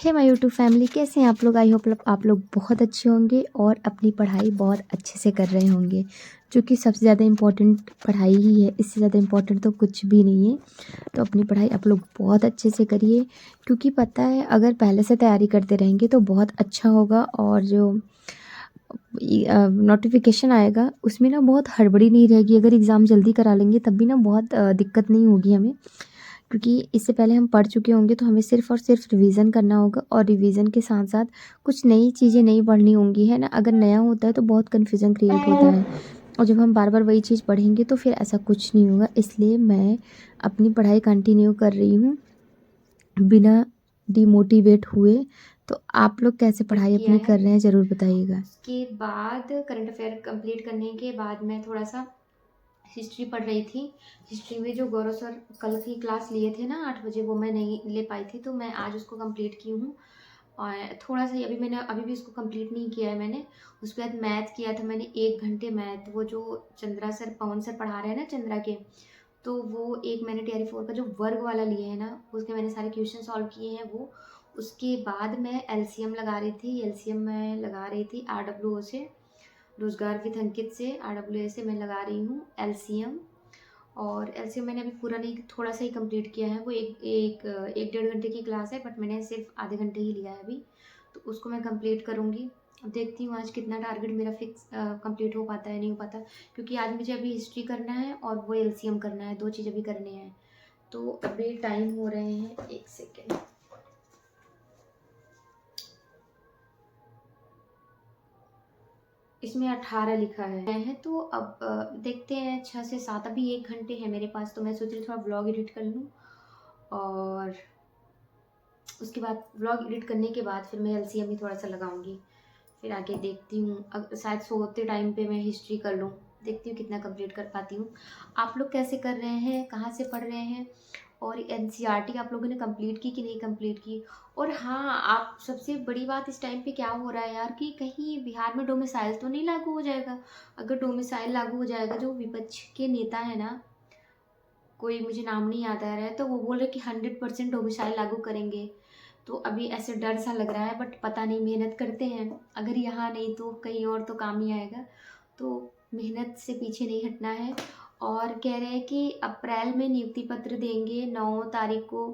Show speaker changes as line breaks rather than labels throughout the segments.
Hey my YouTube family, कैसे हैं आप लोग। आई होप आप लोग बहुत अच्छे होंगे और अपनी पढ़ाई बहुत अच्छे से कर रहे होंगे, जो कि सबसे ज़्यादा इम्पोर्टेंट पढ़ाई ही है। इससे ज़्यादा इम्पोर्टेंट तो कुछ भी नहीं है। तो अपनी पढ़ाई आप लोग बहुत अच्छे से करिए, क्योंकि पता है अगर पहले से तैयारी करते रहेंगे तो बहुत अच्छा होगा। और जो नोटिफिकेशन आएगा उसमें ना बहुत हड़बड़ी नहीं रहेगी। अगर एग्ज़ाम जल्दी करा लेंगे तब भी ना बहुत दिक्कत नहीं होगी हमें, क्योंकि इससे पहले हम पढ़ चुके होंगे। तो हमें सिर्फ़ और सिर्फ रिवीज़न करना होगा, और रिवीज़न के साथ साथ कुछ नई चीज़ें नहीं पढ़नी होंगी, है ना। अगर नया होता है तो बहुत कन्फ्यूज़न क्रिएट होता है, और जब हम बार बार वही चीज़ पढ़ेंगे तो फिर ऐसा कुछ नहीं होगा। इसलिए मैं अपनी पढ़ाई कंटिन्यू कर रही हूँ बिना डिमोटिवेट हुए। तो आप लोग कैसे पढ़ाई अपनी कर रहे हैं ज़रूर बताइएगा। उसके बाद करंट अफेयर कंप्लीट करने के बाद मैं थोड़ा सा हिस्ट्री पढ़ रही थी। हिस्ट्री में जो गौरव सर कल की क्लास लिए थे ना 8 बजे, वो मैं नहीं ले पाई थी, तो मैं आज उसको कंप्लीट की हूँ। और थोड़ा सा अभी भी इसको कंप्लीट नहीं किया है मैंने। उसके बाद मैथ किया था मैंने 1 घंटे मैथ, वो जो चंद्रा सर पवन सर पढ़ा रहे हैं ना चंद्रा के, तो वो एक मैंने टीआरई 4 का जो वर्ग वाला लिए है ना, उसके मैंने सारे क्वेश्चन सॉल्व किए हैं वो। उसके बाद मैं एलसीएम लगा रही थी। एलसीएम मैं लगा रही थी आरडब्ल्यूओ से, रोजगार विद अंकित से, आरडब्ल्यूए से मैं लगा रही हूँ एलसीएम। और एलसीएम मैंने अभी पूरा नहीं, थोड़ा सा ही कंप्लीट किया है। वो एक 1.5 घंटे की क्लास है, बट मैंने सिर्फ आधे घंटे ही लिया है अभी, तो उसको मैं कंप्लीट करूँगी। अब देखती हूँ आज कितना टारगेट मेरा फिक्स कंप्लीट हो पाता है नहीं हो पाता, क्योंकि आज मुझे अभी हिस्ट्री करना है और वो एलसीएम करना है, 2 चीज़ अभी करने हैं। तो अभी टाइम हो रहे हैं, 1 सेकेंड, इसमें 18 लिखा है। तो अब देखते हैं 6 से 7, अभी 1 घंटे है मेरे पास, तो मैं सोच रही थोड़ा ब्लॉग एडिट कर लूँ, और उसके बाद व्लॉग एडिट करने के बाद फिर मैं एलसीएम भी थोड़ा सा लगाऊंगी। फिर आगे देखती हूँ, शायद सोते टाइम पे मैं हिस्ट्री कर लूँ, देखती हूँ कितना कंप्लीट कर पाती हूँ। आप लोग कैसे कर रहे हैं, कहाँ से पढ़ रहे हैं, और एनसीईआरटी आप लोगों ने कंप्लीट की कि नहीं कंप्लीट की। और हाँ, आप सबसे बड़ी बात इस टाइम पे क्या हो रहा है यार, कि कहीं बिहार में डोमिसाइल तो नहीं लागू हो जाएगा। अगर डोमिसाइल लागू हो जाएगा, जो विपक्ष के नेता है ना, कोई मुझे नाम नहीं याद आ रहा है, तो वो बोल रहे कि 100% डोमिसाइल लागू करेंगे। तो अभी ऐसे डर सा लग रहा है, बट पता नहीं, मेहनत करते हैं। अगर यहाँ नहीं तो कहीं और तो काम ही आएगा, तो मेहनत से पीछे नहीं हटना है। और कह रहे हैं कि अप्रैल में नियुक्ति पत्र देंगे 9 तारीख को।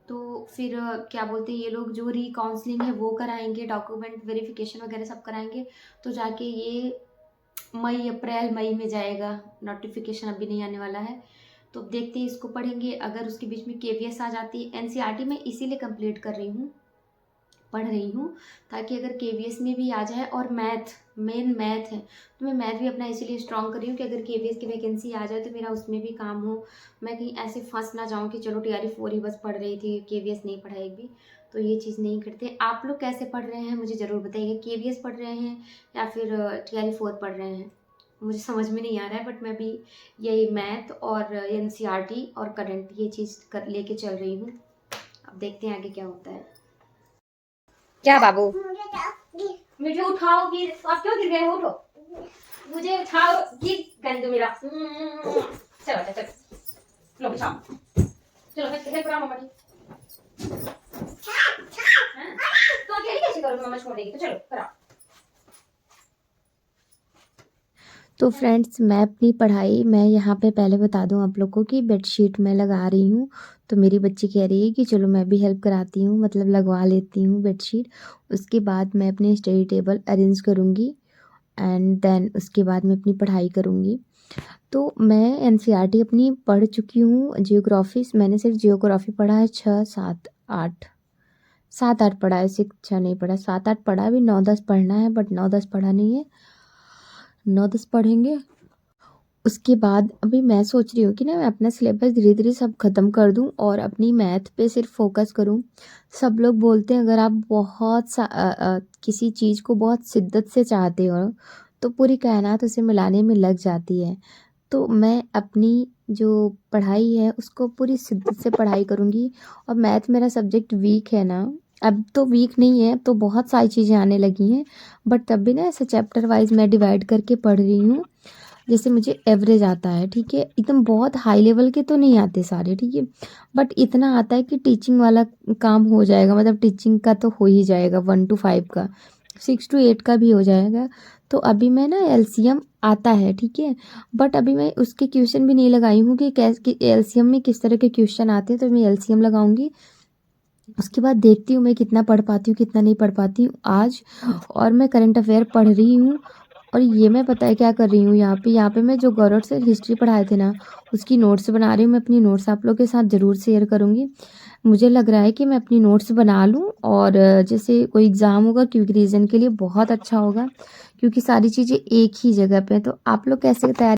तो फिर क्या बोलते हैं, ये लोग जो री काउंसलिंग है वो कराएंगे, डॉक्यूमेंट वेरिफिकेशन वगैरह सब कराएंगे, तो जाके ये अप्रैल मई में जाएगा। नोटिफिकेशन अभी नहीं आने वाला है, तो देखते हैं, इसको पढ़ेंगे। अगर उसके बीच में केवीएस आ जाती है, एनसीईआरटी में इसीलिए कंप्लीट कर रही हूँ, पढ़ रही हूँ, ताकि अगर केवीएस में भी आ जाए। और मैथ, मेन मैथ है, तो मैं मैथ भी अपना इसीलिए स्ट्रॉन्ग कर रही हूँ कि अगर केवीएस की वैकेंसी आ जाए तो मेरा उसमें भी काम हो। मैं कहीं ऐसे फंस ना जाऊँ कि चलो टीआरई 4 ही बस पढ़ रही थी, केवीएस नहीं पढ़ा एक भी। तो ये चीज़ नहीं करते। आप लोग कैसे पढ़ रहे हैं मुझे ज़रूर बताइएगा, केवीएस पढ़ रहे हैं या फिर टीआरई 4 पढ़ रहे हैं, मुझे समझ में नहीं आ रहा है। बट मैं भी यही मैथ और एनसीईआरटी और करंट, ये चीज़ कर लेके चल रही हूँ। अब देखते हैं आगे क्या होता है। क्या बाबू, मुझे उठाओ, गिर, आप क्यों गिर गए, उठो, मुझे उठाओ, गिर गंदू मेरा। चलो चलो चलो, लो बिछाओ, चलो हेल्प करो मम्मा की। तो अकेले कैसे करो, मम्मा छोड़ देगी, तो चलो कराओ। तो फ्रेंड्स, मैं अपनी पढ़ाई, मैं यहाँ पे पहले बता दूँ आप लोग को कि बेडशीट मैं लगा रही हूँ। तो मेरी बच्ची कह रही है कि चलो मैं भी हेल्प कराती हूँ, मतलब लगवा लेती हूँ बेडशीट। उसके बाद मैं अपनी स्टडी टेबल अरेंज करूँगी, एंड देन उसके बाद मैं अपनी पढ़ाई करूँगी। तो मैं एनसीईआरटी अपनी पढ़ चुकी हूँ। जियोग्राफी मैंने सिर्फ जियोग्राफी पढ़ा है 6, 7, 8, 7-8 पढ़ा है, 6 नहीं पढ़ा, 7-8 पढ़ा है। अभी 9-10 पढ़ना है, बट 9-10 पढ़ा नहीं है, 9-10 पढ़ेंगे। उसके बाद अभी मैं सोच रही हूँ कि ना मैं अपना सिलेबस धीरे धीरे सब ख़त्म कर दूँ और अपनी मैथ पे सिर्फ फोकस करूँ। सब लोग बोलते हैं अगर आप किसी चीज़ को बहुत शिद्दत से चाहते हो तो पूरी कायनात उसे मिलाने में लग जाती है। तो मैं अपनी जो पढ़ाई है उसको पूरी शिद्दत से पढ़ाई करूँगी। और मैथ मेरा सब्जेक्ट वीक है ना, अब तो वीक नहीं है, तो बहुत सारी चीज़ें आने लगी हैं, बट तब भी ना ऐसे चैप्टर वाइज मैं डिवाइड करके पढ़ रही हूँ। जैसे मुझे एवरेज आता है, ठीक है, एकदम बहुत हाई लेवल के तो नहीं आते सारे, ठीक है, बट इतना आता है कि टीचिंग वाला काम हो जाएगा, मतलब टीचिंग का तो हो ही जाएगा, 1 to 5 का, 6 to 8 का भी हो जाएगा। तो अभी मैं ना एलसीएम आता है, ठीक है, बट अभी मैं उसके क्वेश्चन भी नहीं लगाई हूँ कि कैसे एलसीएम में किस तरह के क्वेश्चन आते हैं, तो मैं एलसीएम लगाऊंगी। उसके बाद देखती हूँ मैं कितना पढ़ पाती हूँ कितना नहीं पढ़ पाती हूँ आज। और मैं करंट अफेयर पढ़ रही हूँ। और ये मैं पता है क्या कर रही हूँ, यहाँ पे मैं जो गौरव सर हिस्ट्री पढ़ाए थे ना, उसकी नोट्स बना रही हूँ। मैं अपनी नोट्स आप लोग के साथ ज़रूर शेयर करूँगी। मुझे लग रहा है कि मैं अपनी नोट्स बना लूँ, और जैसे कोई एग्ज़ाम होगा क्विक रीजन के लिए बहुत अच्छा होगा, क्योंकि सारी चीज़ें एक ही जगह पे हैं। तो आप लोग कैसे तैयारी